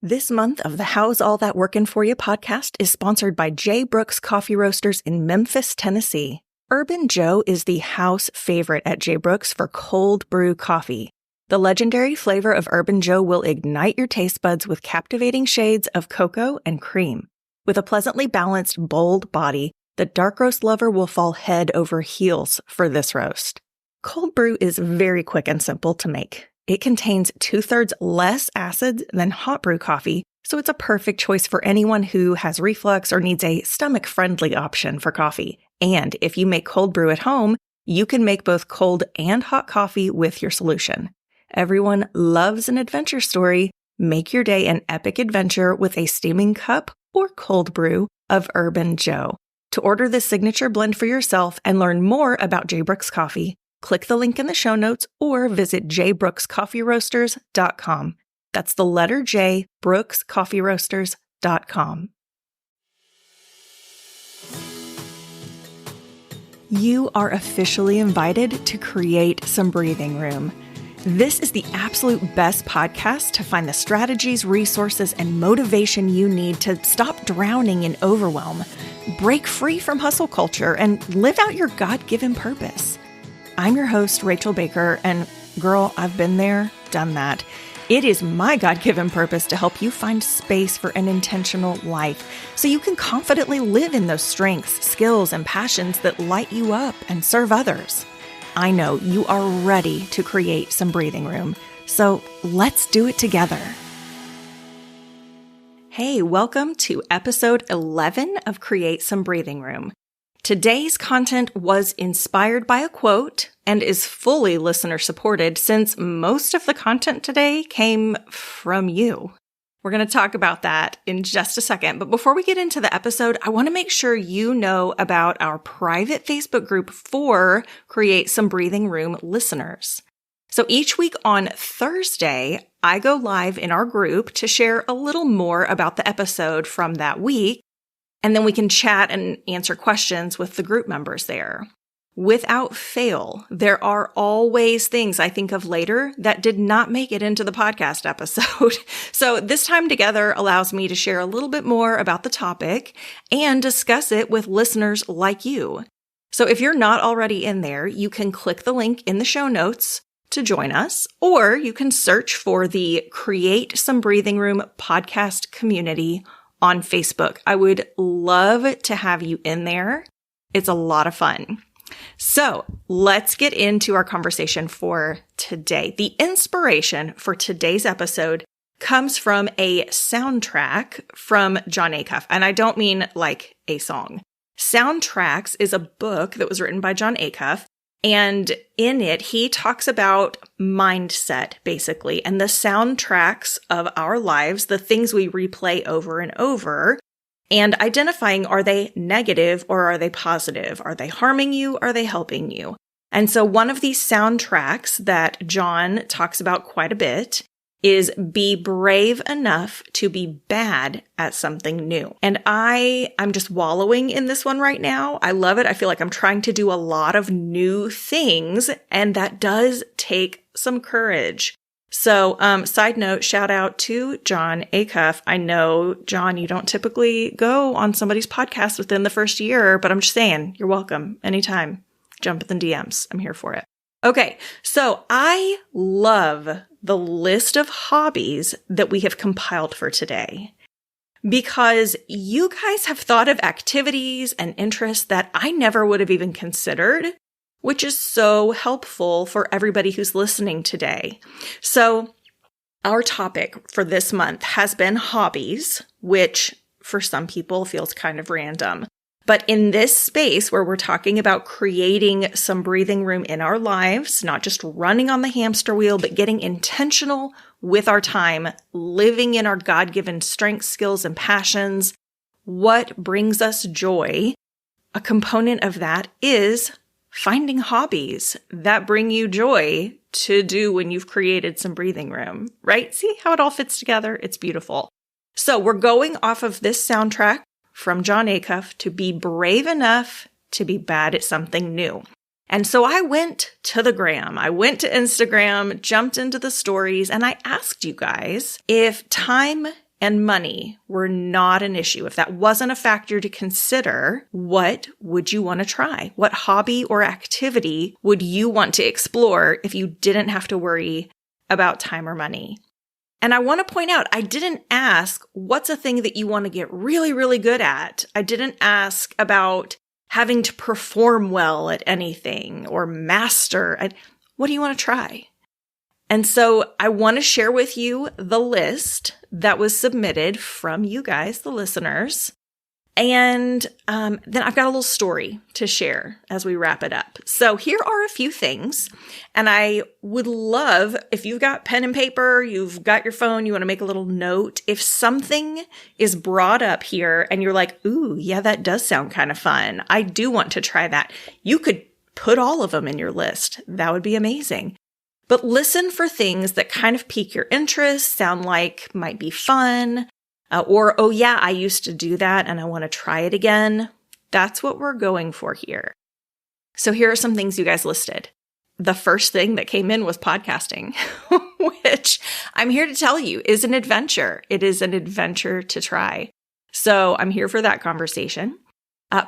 This month of the How's All That Workin' For You podcast is sponsored by J. Brooks Coffee Roasters in Memphis, Tennessee. Urban Joe is the house favorite at J. Brooks for cold brew coffee. The legendary flavor of Urban Joe will ignite your taste buds with captivating shades of cocoa and cream. With a pleasantly balanced, bold body, the dark roast lover will fall head over heels for this roast. Cold brew is very quick and simple to make. It contains 2/3 less acid than hot brew coffee, so it's a perfect choice for anyone who has reflux or needs a stomach-friendly option for coffee. And if you make cold brew at home, you can make both cold and hot coffee with your solution. Everyone loves an adventure story. Make your day an epic adventure with a steaming cup or cold brew of Urban Joe. To order this signature blend for yourself and learn more about J. Brooks Coffee, click the link in the show notes or visit jbrookscoffeeroasters.com. That's the letter J, brookscoffeeroasters.com. You are officially invited to create some breathing room. This is the absolute best podcast to find the strategies, resources, and motivation you need to stop drowning in overwhelm, break free from hustle culture, and live out your God-given purpose. I'm your host, Rachel Baker, and girl, I've been there, done that. It is my God-given purpose to help you find space for an intentional life so you can confidently live in those strengths, skills, and passions that light you up and serve others. I know you are ready to create some breathing room, so let's do it together. Hey, welcome to episode 11 of Create Some Breathing Room. Today's content was inspired by a quote and is fully listener-supported since most of the content today came from you. We're going to talk about that in just a second, but before we get into the episode, I want to make sure you know about our private Facebook group for Create Some Breathing Room listeners. So each week on Thursday, I go live in our group to share a little more about the episode from that week, and then we can chat and answer questions with the group members there. Without fail, there are always things I think of later that did not make it into the podcast episode. So this time together allows me to share a little bit more about the topic and discuss it with listeners like you. So if you're not already in there, you can click the link in the show notes to join us, or you can search for the Create Some Breathing Room podcast community on Facebook. I would love to have you in there. It's a lot of fun. So let's get into our conversation for today. The inspiration for today's episode comes from a soundtrack from Jon Acuff. And I don't mean like a song. Soundtracks is a book that was written by Jon Acuff. And in it, he talks about mindset, basically, and the soundtracks of our lives, the things we replay over and over, and identifying, are they negative or are they positive? Are they harming you? Are they helping you? And so one of these soundtracks that Jon talks about quite a bit is be brave enough to be bad at something new. And I'm just wallowing in this one right now. I love it. I feel like I'm trying to do a lot of new things, and that does take some courage. So, side note, shout out to Jon Acuff. I know, Jon, you don't typically go on somebody's podcast within the first year, but I'm just saying, you're welcome anytime. Jump in the DMs. I'm here for it. Okay, so I love the list of hobbies that we have compiled for today because you guys have thought of activities and interests that I never would have even considered, which is so helpful for everybody who's listening today. So our topic for this month has been hobbies, which for some people feels kind of random. But in this space where we're talking about creating some breathing room in our lives, not just running on the hamster wheel, but getting intentional with our time, living in our God-given strengths, skills, and passions, what brings us joy, a component of that is finding hobbies that bring you joy to do when you've created some breathing room, right? See how it all fits together? It's beautiful. So we're going off of this soundtrack from Jon Acuff to be brave enough to be bad at something new. And so I went to the gram. I went to Instagram, jumped into the stories, and I asked you guys if time and money were not an issue, if that wasn't a factor to consider, what would you want to try? What hobby or activity would you want to explore if you didn't have to worry about time or money? And I want to point out, I didn't ask, what's a thing that you want to get really, really good at? I didn't ask about having to perform well at anything or master. What do you want to try? And so I want to share with you the list that was submitted from you guys, the listeners. And then I've got a little story to share as we wrap it up. So here are a few things. And I would love, if you've got pen and paper, you've got your phone, you want to make a little note. If something is brought up here and you're like, ooh, yeah, that does sound kind of fun. I do want to try that. You could put all of them in your list. That would be amazing. But listen for things that kind of pique your interest, sound like might be fun, or, oh yeah, I used to do that and I want to try it again. That's what we're going for here. So here are some things you guys listed. The first thing that came in was podcasting, which I'm here to tell you is an adventure. It is an adventure to try. So I'm here for that conversation.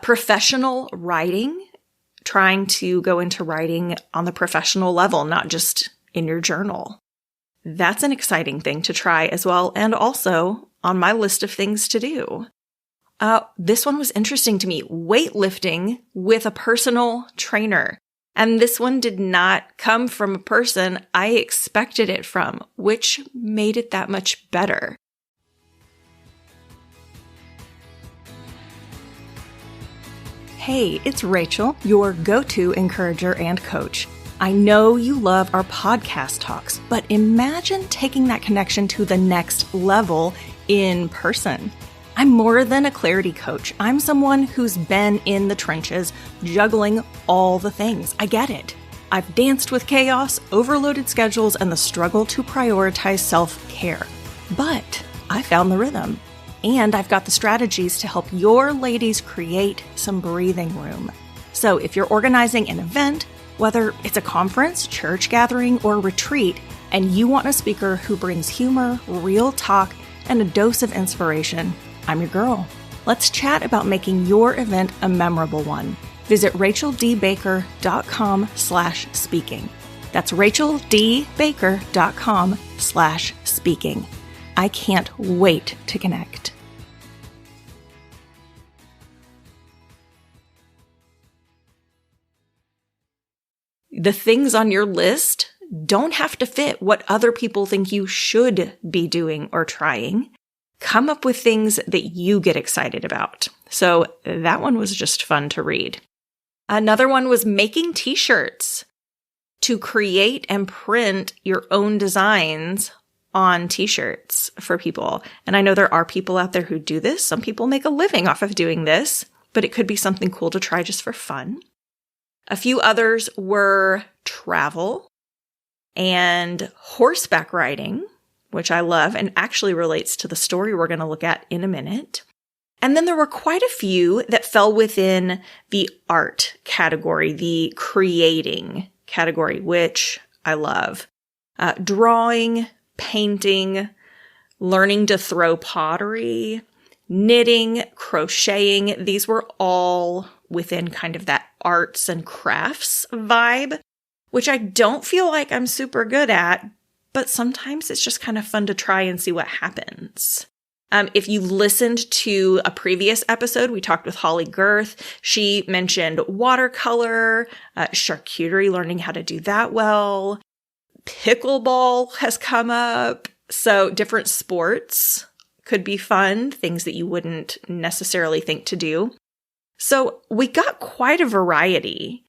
Professional writing. Trying to go into writing on the professional level, not just in your journal. That's an exciting thing to try as well, and also on my list of things to do. This one was interesting to me, weightlifting with a personal trainer. And this one did not come from a person I expected it from, which made it that much better. Hey, it's Rachel, your go-to encourager and coach. I know you love our podcast talks, but imagine taking that connection to the next level in person. I'm more than a clarity coach. I'm someone who's been in the trenches, juggling all the things. I get it. I've danced with chaos, overloaded schedules, and the struggle to prioritize self-care. But I found the rhythm. And I've got the strategies to help your ladies create some breathing room. So if you're organizing an event, whether it's a conference, church gathering, or retreat, and you want a speaker who brings humor, real talk, and a dose of inspiration, I'm your girl. Let's chat about making your event a memorable one. Visit racheldbaker.com/speaking. That's racheldbaker.com/speaking. I can't wait to connect. The things on your list don't have to fit what other people think you should be doing or trying. Come up with things that you get excited about. So that one was just fun to read. Another one was making t-shirts. To create and print your own designs on t-shirts for people. And I know there are people out there who do this. Some people make a living off of doing this, but it could be something cool to try just for fun. A few others were travel and horseback riding, which I love and actually relates to the story we're going to look at in a minute. And then there were quite a few that fell within the art category, the creating category, which I love. Drawing, painting, learning to throw pottery, knitting, crocheting. These were all within kind of that arts and crafts vibe, which I don't feel like I'm super good at, but sometimes it's just kind of fun to try and see what happens. If you listened to a previous episode, we talked with Holly Girth. She mentioned watercolor, charcuterie, learning how to do that well. Pickleball has come up. So different sports could be fun, things that you wouldn't necessarily think to do. So we got quite a variety.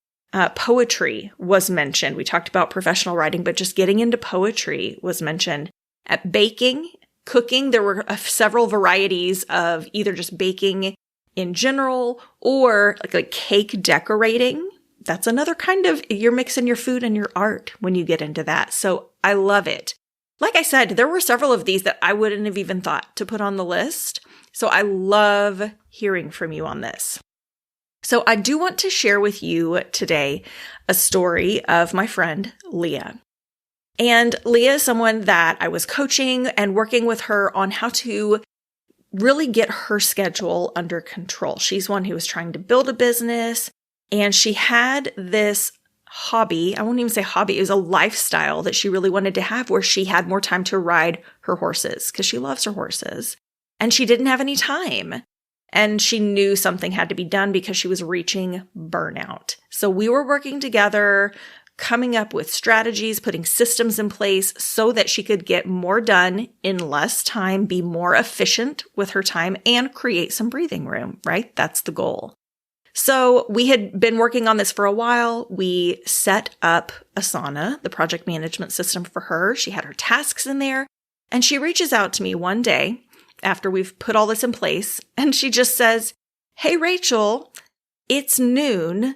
Poetry was mentioned. We talked about professional writing, but just getting into poetry was mentioned. At baking, cooking, there were several varieties of either just baking in general or like cake decorating. That's another kind of, you're mixing your food and your art when you get into that. So I love it. Like I said, there were several of these that I wouldn't have even thought to put on the list. So I love hearing from you on this. So I do want to share with you today a story of my friend, Leah. And Leah is someone that I was coaching and working with her on how to really get her schedule under control. She's one who was trying to build a business, and she had this hobby. I won't even say hobby. It was a lifestyle that she really wanted to have where she had more time to ride her horses because she loves her horses. And she didn't have any time. And she knew something had to be done because she was reaching burnout. So we were working together, coming up with strategies, putting systems in place so that she could get more done in less time, be more efficient with her time, and create some breathing room, right? That's the goal. So we had been working on this for a while. We set up Asana, the project management system for her. She had her tasks in there, and she reaches out to me one day after we've put all this in place, and she just says, "Hey, Rachel, it's noon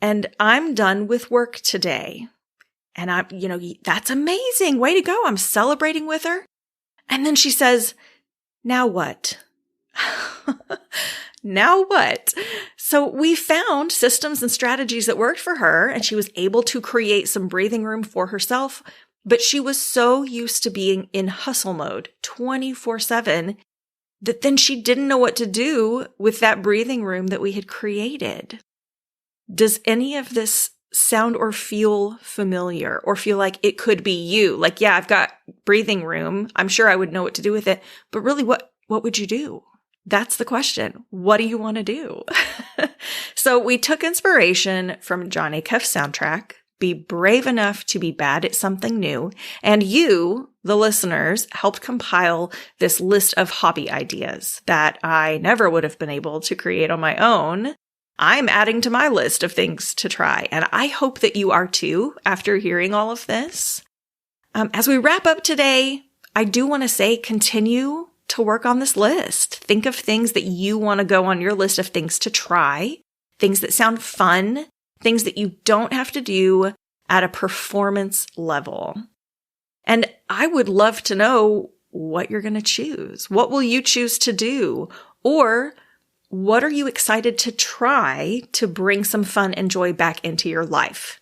and I'm done with work today." And that's amazing. Way to go. I'm celebrating with her. And then she says, "Now what?" Now what? So we found systems and strategies that worked for her, and she was able to create some breathing room for herself. But she was so used to being in hustle mode 24/7 that then she didn't know what to do with that breathing room that we had created. Does any of this sound or feel familiar, or feel like it could be you? Like, yeah, I've got breathing room. I'm sure I would know what to do with it. But really, what would you do? That's the question. What do you want to do? So we took inspiration from Jon Acuff's soundtrack, Be Brave Enough to Be Bad at Something New. And you, the listeners, helped compile this list of hobby ideas that I never would have been able to create on my own. I'm adding to my list of things to try. And I hope that you are too after hearing all of this. As we wrap up today, I do want to say continue to work on this list. Think of things that you want to go on your list of things to try, things that sound fun, things that you don't have to do at a performance level. And I would love to know what you're going to choose. What will you choose to do? Or what are you excited to try to bring some fun and joy back into your life?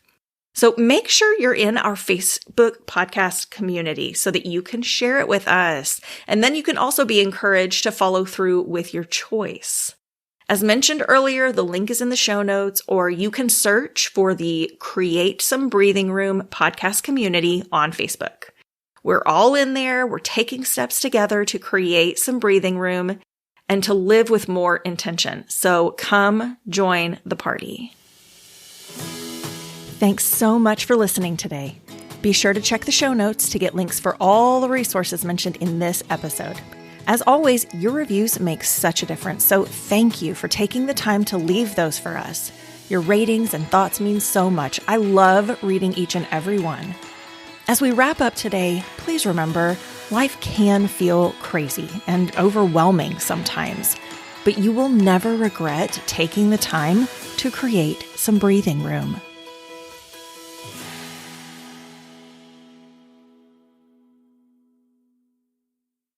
So make sure you're in our Facebook podcast community so that you can share it with us. And then you can also be encouraged to follow through with your choice. As mentioned earlier, the link is in the show notes, or you can search for the Create Some Breathing Room podcast community on Facebook. We're all in there. We're taking steps together to create some breathing room and to live with more intention. So come join the party. Thanks so much for listening today. Be sure to check the show notes to get links for all the resources mentioned in this episode. As always, your reviews make such a difference, so thank you for taking the time to leave those for us. Your ratings and thoughts mean so much. I love reading each and every one. As we wrap up today, please remember, life can feel crazy and overwhelming sometimes, but you will never regret taking the time to create some breathing room.